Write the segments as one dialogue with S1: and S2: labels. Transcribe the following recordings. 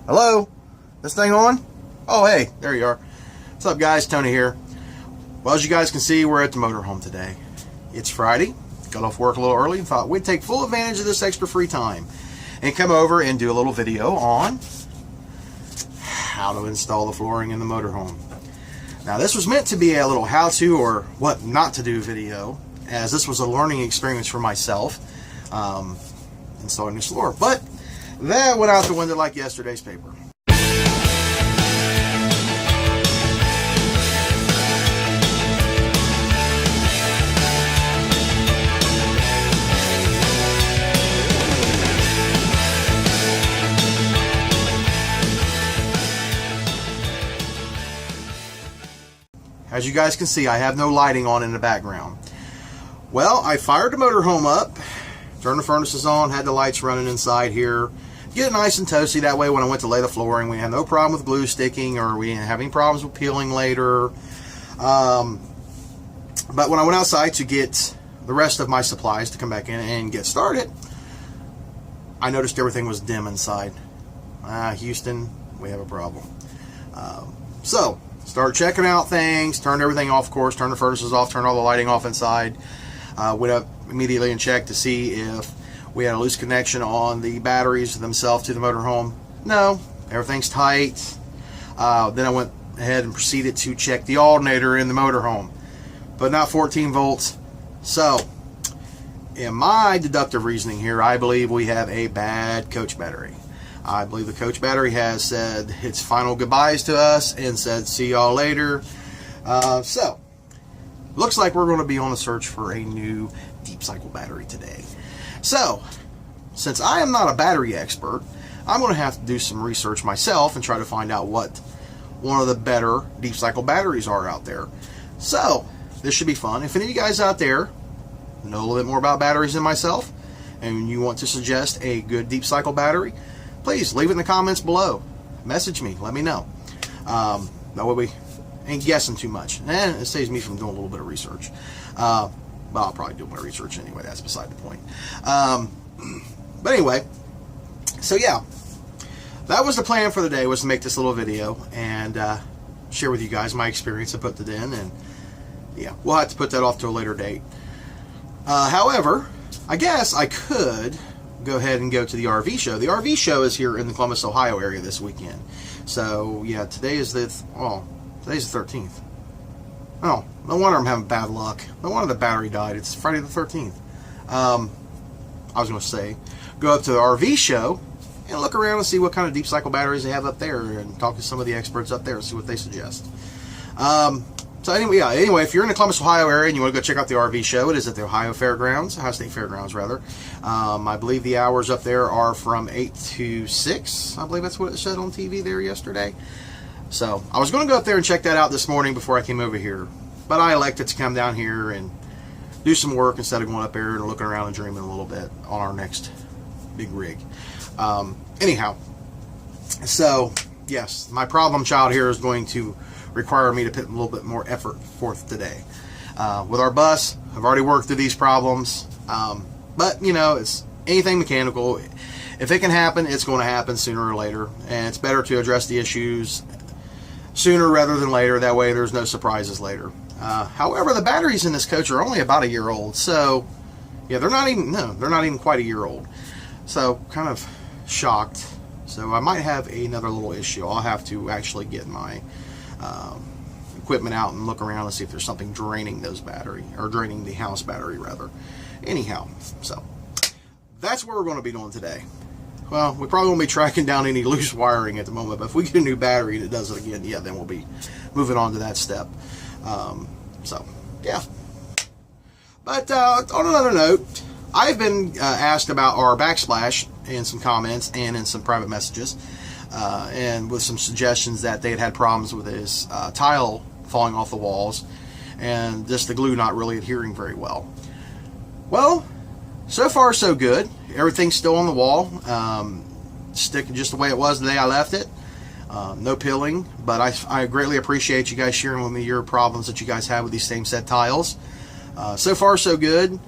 S1: Hello? This thing on? Oh, hey, there you are. What's up, guys? Tony here. Well, as you guys can see, we're at the motorhome today. It's Friday. Got off work a little early and thought we'd take full advantage of this extra free time and come over and do a little video on how to install the flooring in the motorhome. Now, this was meant to be a little how-to or what not to do video, as this was a learning experience for myself installing this floor. But that went out the window like yesterday's paper. As you guys can see, I have no lighting on in the background. Well, I fired the motorhome up, turned the furnaces on, had the lights running inside here. Get it nice and toasty, that way when I went to lay the flooring, we had no problem with glue sticking or we didn't have any problems with peeling later. But when I went outside to get the rest of my supplies to come back in and get started, I noticed everything was dim inside. Houston, we have a problem. So, started checking out things, turned everything off, of course, turned the furnaces off, turned all the lighting off inside. Went up immediately and checked to see if we had a loose connection on the batteries themselves to the motorhome. No, everything's tight. Then I went ahead and proceeded to check the alternator in the motorhome, but not 14 volts. So, in my deductive reasoning here, I believe we have a bad coach battery. I believe the coach battery has said its final goodbyes to us and said, see y'all later. So, looks like we're going to be on a search for a new deep cycle battery today. So, since I am not a battery expert, I'm going to have to do some research myself and try to find out what one of the better deep cycle batteries are out there. So, this should be fun. If any of you guys out there know a little bit more about batteries than myself, and you want to suggest a good deep cycle battery, please leave it in the comments below. Message me, let me know. That way we ain't guessing too much. And it saves me from doing a little bit of research. Well, I'll probably do my research anyway, that's beside the point. But anyway, so yeah, that was the plan for the day, was to make this little video and share with you guys my experience and put it in, and yeah, we'll have to put that off to a later date. However, I guess I could go ahead and go to the RV show. The RV show is here in the Columbus, Ohio area this weekend. So yeah, today is the, today's the 13th. Oh, no wonder I'm having bad luck. No wonder the battery died. It's Friday the 13th. I was going to say, go up to the RV show and look around and see what kind of deep cycle batteries they have up there and talk to some of the experts up there and see what they suggest. So anyway, yeah, if you're in the Columbus, Ohio area and you want to go check out the RV show, it is at the Ohio State Fairgrounds, rather. I believe the hours up there are from 8 to 6. I believe that's what it said on TV there yesterday. So, I was going to go up there and check that out this morning before I came over here. But I elected to come down here and do some work instead of going up there and looking around and dreaming a little bit on our next big rig. Anyhow, so, yes, my problem child here is going to require me to put a little bit more effort forth today. With our bus, I've already worked through these problems. But, you know, it's anything mechanical. If it can happen, it's going to happen sooner or later. And it's better to address the issues sooner rather than later. That way there's no surprises later. However, the batteries in this coach are only about a year old. So, yeah, they're not even quite a year old. So, kind of shocked. So, I might have another little issue. I'll have to actually get my equipment out and look around and see if there's something draining those battery, or draining the house battery rather. Anyhow, so that's what we're going to be doing today. Well, we probably won't be tracking down any loose wiring at the moment, but if we get a new battery and it does it again, yeah, then we'll be moving on to that step. So, yeah. But on another note, I've been asked about our Backsplash in some comments and in some private messages, and with some suggestions that they had problems with his tile falling off the walls and just the glue not really adhering very well. Well, so far so good. Everything's still on the wall, sticking just the way it was the day I left it. No peeling, but I greatly appreciate you guys sharing with me your problems that you guys have with these same set tiles. So far so good,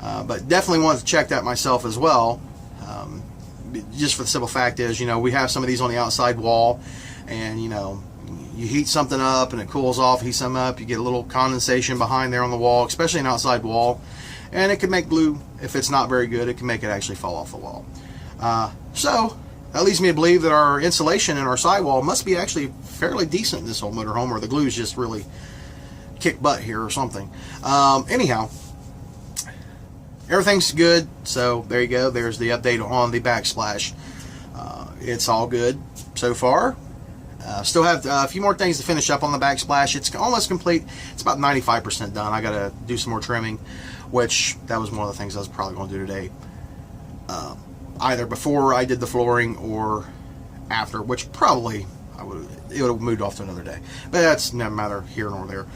S1: but definitely wanted to check that myself as well. just for the simple fact is, you know, we have some of these on the outside wall, and, you know, you heat something up and it cools off, heat something up, you get a little condensation behind there on the wall, especially an outside wall, and it can make glue, if it's not very good, it can make it actually fall off the wall. So that leads me to believe that our insulation in our sidewall must be actually fairly decent in this whole motorhome, or the glue's just really kick butt here or something. Anyhow, everything's good, so there you go. There's the update on the Backsplash. It's all good so far. Still have a few more things to finish up on the Backsplash. It's almost complete. It's about 95% done. I got to do some more trimming, which that was one of the things I was probably going to do today. Either before I did the flooring or after, which probably it would have moved off to another day. But that's no matter here nor there.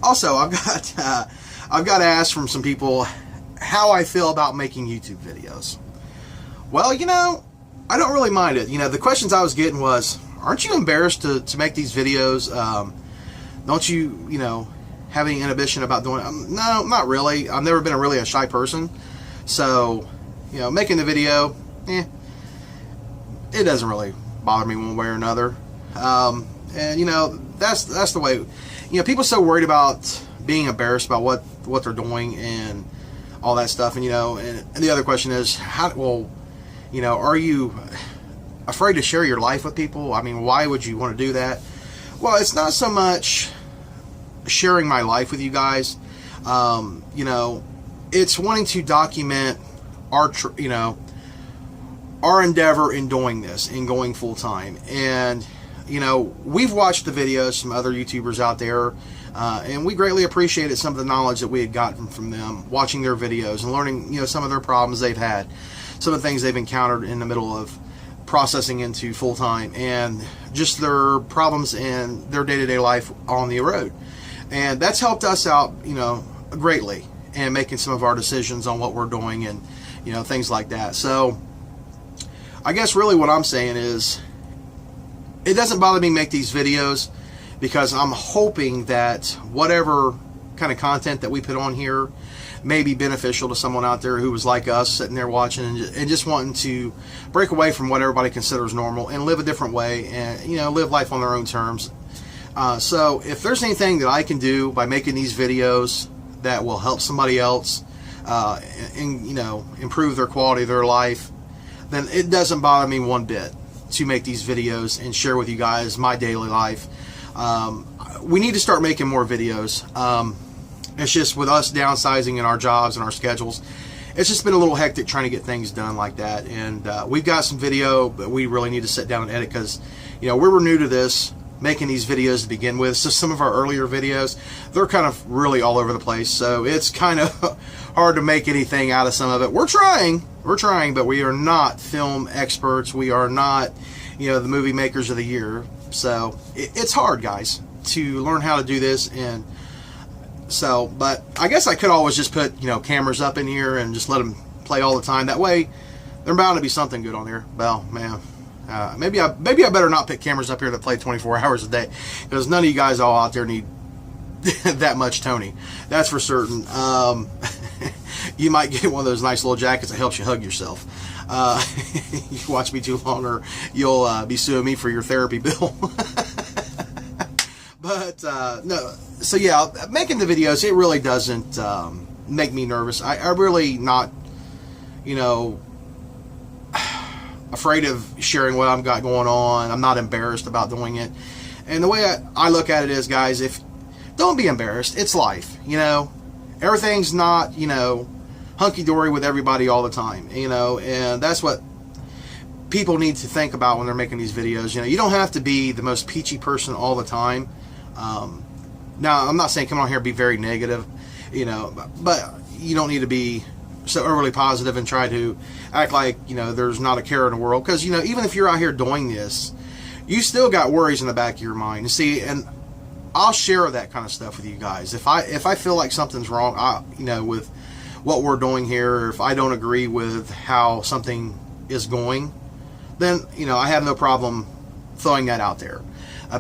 S1: Also, I've got asked from some people how I feel about making YouTube videos. Well, you know, I don't really mind it. You know, the questions I was getting was, aren't you embarrassed to make these videos? Don't you, you know, have any inhibition about doing it? No, not really. I've never been really a shy person. So, you know, making the video, it doesn't really bother me one way or another. And, you know, that's the way. You know, people are so worried about being embarrassed about what they're doing and all that stuff. And, you know, and the other question is, well, you know, are you afraid to share your life with people? I mean, why would you want to do that? Well, it's not so much sharing my life with you guys. You know, it's wanting to document our endeavor in doing this and going full time. And, you know, we've watched the videos from other YouTubers out there, and we greatly appreciated some of the knowledge that we had gotten from them, watching their videos and learning, you know, some of their problems they've had, some of the things they've encountered in the middle of processing into full time, and just their problems in their day-to-day life on the road. And that's helped us out, you know, greatly, and making some of our decisions on what we're doing and, you know, things like that. So I guess really what I'm saying is, it doesn't bother me to make these videos, because I'm hoping that whatever kind of content that we put on here may be beneficial to someone out there who was like us, sitting there watching and just wanting to break away from what everybody considers normal and live a different way, and, you know, live life on their own terms. So if there's anything that I can do by making these videos that will help somebody else and, you know, improve their quality of their life, then it doesn't bother me one bit to make these videos and share with you guys my daily life. We need to start making more videos. It's just with us downsizing in our jobs and our schedules, it's just been a little hectic trying to get things done like that. And we've got some video, but we really need to sit down and edit, because, you know, we were new to this, making these videos to begin with. So some of our earlier videos, they're kind of really all over the place. So it's kind of hard to make anything out of some of it. We're trying, but we are not film experts. We are not, you know, the movie makers of the year. So it's hard, guys, to learn how to do this. And so, but I guess I could always just put, you know, cameras up in here and just let them play all the time. That way, there's bound to be something good on there. Well, man, maybe I better not put cameras up here that play 24 hours a day, because none of you guys all out there need that much Tony. That's for certain. You might get one of those nice little jackets that helps you hug yourself. You watch me too long, or you'll be suing me for your therapy bill. But no, so yeah, making the videos, it really doesn't make me nervous. I'm really not, you know, afraid of sharing what I've got going on. I'm not embarrassed about doing it. And the way I look at it is, guys, don't be embarrassed. It's life, you know. Everything's not, you know, hunky-dory with everybody all the time, you know, and that's what people need to think about when they're making these videos. You know, you don't have to be the most peachy person all the time. Now, I'm not saying come on here and be very negative, you know, but you don't need to be so overly positive and try to act like, you know, there's not a care in the world, because, you know, even if you're out here doing this, you still got worries in the back of your mind. You see, and I'll share that kind of stuff with you guys. If I feel like something's wrong, you know, with what we're doing here, or if I don't agree with how something is going, then, you know, I have no problem throwing that out there,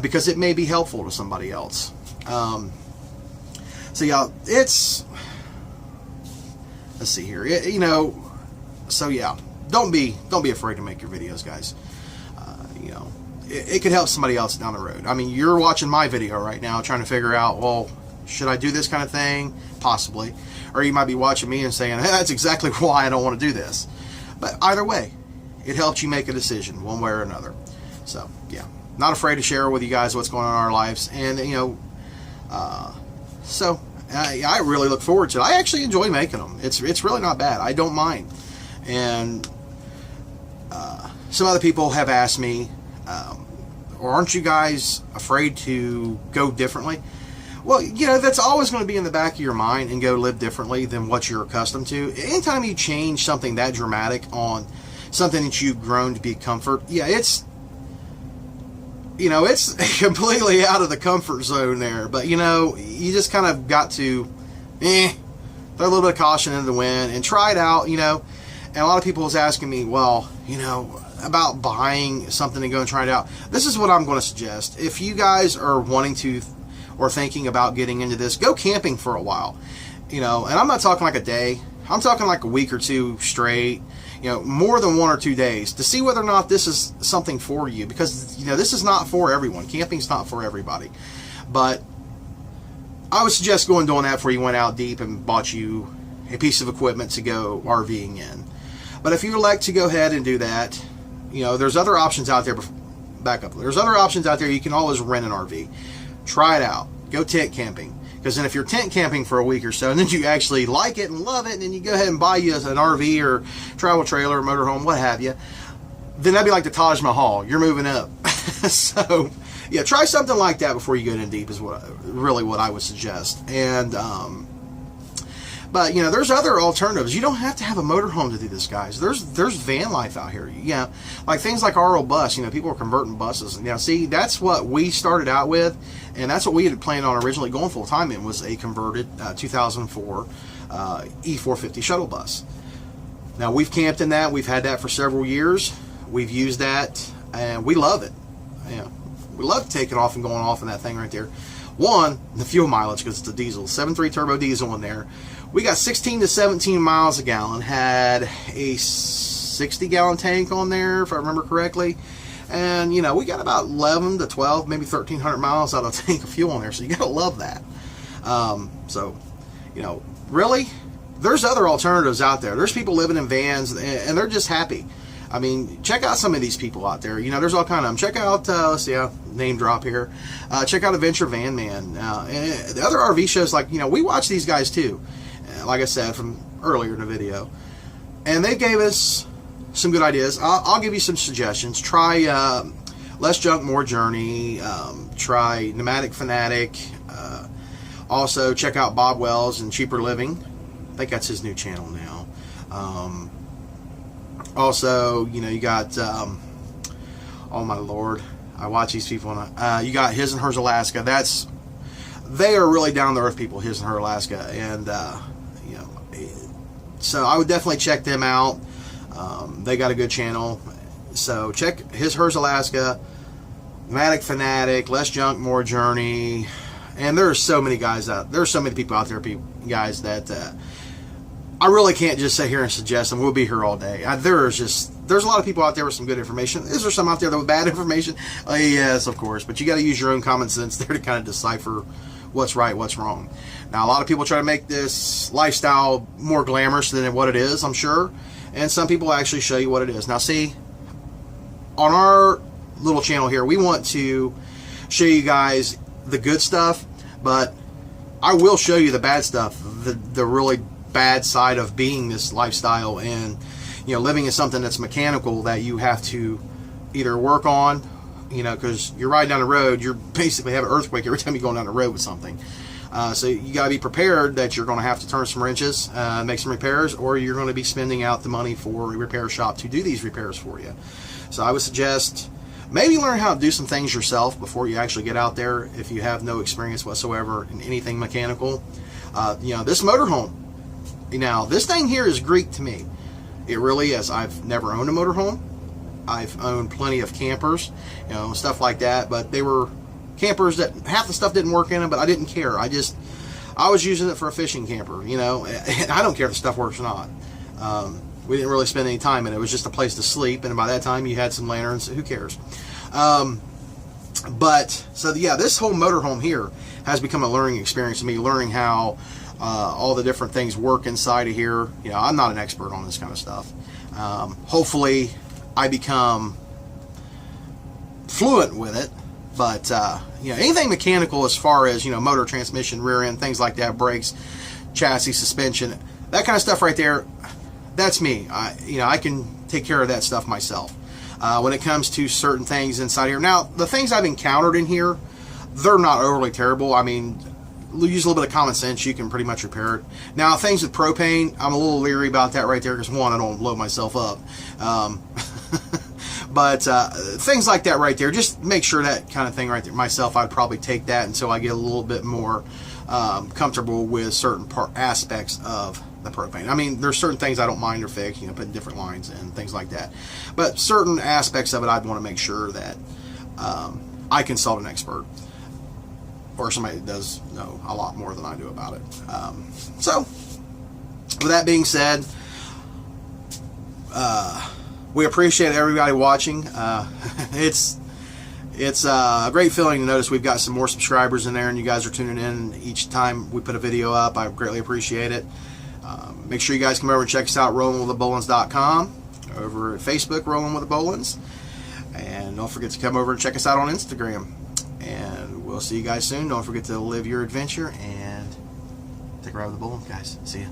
S1: because it may be helpful to somebody else. So yeah, let's see here, you know, so yeah, don't be afraid to make your videos, guys. You know, it could help somebody else down the road. I mean, you're watching my video right now trying to figure out, well, should I do this kind of thing? Possibly. Or you might be watching me and saying, hey, that's exactly why I don't want to do this. But either way, it helps you make a decision one way or another. So, yeah, not afraid to share with you guys what's going on in our lives. And, you know, I really look forward to it. I actually enjoy making them. It's really not bad. I don't mind. And some other people have asked me, aren't you guys afraid to go differently? Well, you know, that's always going to be in the back of your mind, and go live differently than what you're accustomed to. Anytime you change something that dramatic on something that you've grown to be comfort, yeah, it's, you know, it's completely out of the comfort zone there. But, you know, you just kind of got to, throw a little bit of caution into the wind and try it out, you know. And a lot of people was asking me, well, you know, about buying something and go and try it out. This is what I'm going to suggest. If you guys are wanting to or thinking about getting into this, go camping for a while. You know, and I'm not talking like a day. I'm talking like a week or two straight. You know, more than 1 or 2 days to see whether or not this is something for you. Because, you know, this is not for everyone. Camping's not for everybody. But I would suggest doing that before you went out deep and bought you a piece of equipment to go RVing in. But if you would like to go ahead and do that, you know, there's other options out there. Back up. There's other options out there. You can always rent an RV. Try it out. Go tent camping. Because then if you're tent camping for a week or so, and then you actually like it and love it, and then you go ahead and buy you an RV or travel trailer or motorhome, what have you, then that'd be like the Taj Mahal. You're moving up. So, yeah, try something like that before you get in deep is what I would suggest. And, but, you know, there's other alternatives. You don't have to have a motorhome to do this, guys. There's van life out here. Yeah, like things like RO Bus. You know, people are converting buses. Now, see, that's what we started out with, and that's what we had planned on originally going full time in, was a converted 2004 E450 shuttle bus. Now, we've camped in that. We've had that for several years. We've used that, and we love it. Yeah, we love taking off and going off in that thing right there. One, the fuel mileage, because it's a diesel, 7.3 turbo diesel in there. We got 16 to 17 miles a gallon. Had a 60-gallon tank on there, if I remember correctly. And, you know, we got about 11 to 12, maybe 1,300 miles out of a tank of fuel on there. So you got to love that. So, you know, really, there's other alternatives out there. There's people living in vans, and they're just happy. I mean, check out some of these people out there. You know, there's all kind of them. Check out, let's see, name drop here. Check out Adventure Van Man. And the other RV shows, like, you know, we watch these guys too. Like I said from earlier in the video. And they gave us some good ideas. I'll give you some suggestions. Try Less Junk, More Journey. Try Pneumatic Fanatic. Also, check out Bob Wells and Cheaper Living. I think that's his new channel now. Also, you know, you got, oh my Lord, I watch these people. You got His and Hers Alaska. They are really down to earth people, His and Her Alaska. And, you know, so I would definitely check them out. They got a good channel. So check His, Hers Alaska, Pneumatic Fanatic, Less Junk, More Journey. And there are so many guys out. There are so many people out there, guys, that I really can't just sit here and suggest them. We'll be here all day. There's a lot of people out there with some good information. Is there some out there with bad information? Yes, of course. But you got to use your own common sense there to kind of decipher what's right, what's wrong. Now, a lot of people try to make this lifestyle more glamorous than what it is, I'm sure. And some people actually show you what it is. Now, see, on our little channel here, we want to show you guys the good stuff, but I will show you the bad stuff, the really bad side of being this lifestyle and, you know, living in something that's mechanical that you have to either work on, you know, because you're riding down the road, you're basically have an earthquake every time you're going down the road with something. So you got to be prepared that you're going to have to turn some wrenches, make some repairs, or you're going to be spending out the money for a repair shop to do these repairs for you. So I would suggest maybe learn how to do some things yourself before you actually get out there if you have no experience whatsoever in anything mechanical. You know, this motorhome, now this thing here is Greek to me. It really is. I've never owned a motorhome. I've owned plenty of campers, you know, stuff like that, but they were campers that half the stuff didn't work in them, but I didn't care. I was using it for a fishing camper, you know, and I don't care if the stuff works or not. We didn't really spend any time in it. It was just a place to sleep, and by that time you had some lanterns. Who cares? But so yeah, this whole motorhome here has become a learning experience to me, learning how all the different things work inside of here. You know, I'm not an expert on this kind of stuff. Hopefully I become fluent with it, but you know, anything mechanical as far as, you know, motor, transmission, rear end, things like that, brakes, chassis, suspension, that kind of stuff right there, that's me. You know, I can take care of that stuff myself. When it comes to certain things inside here, now the things I've encountered in here, they're not overly terrible. I mean, use a little bit of common sense, you can pretty much repair it. Now, things with propane, I'm a little leery about that right there, because one, I don't blow myself up. But things like that right there, just make sure that kind of thing right there. Myself, I'd probably take that until I get a little bit more comfortable with certain aspects of the propane. I mean, there's certain things I don't mind or fix, you know, putting different lines and things like that. But certain aspects of it, I'd want to make sure that I consult an expert, or somebody that does know a lot more than I do about it. So, with that being said, we appreciate everybody watching. It's a great feeling to notice we've got some more subscribers in there, and you guys are tuning in each time we put a video up. I greatly appreciate it. Make sure you guys come over and check us out, rollingwiththebowlins.com, over at Facebook, Rolling with the Bowlins, and don't forget to come over and check us out on Instagram. And we'll see you guys soon. Don't forget to live your adventure and take a ride with the bowling, guys. See ya.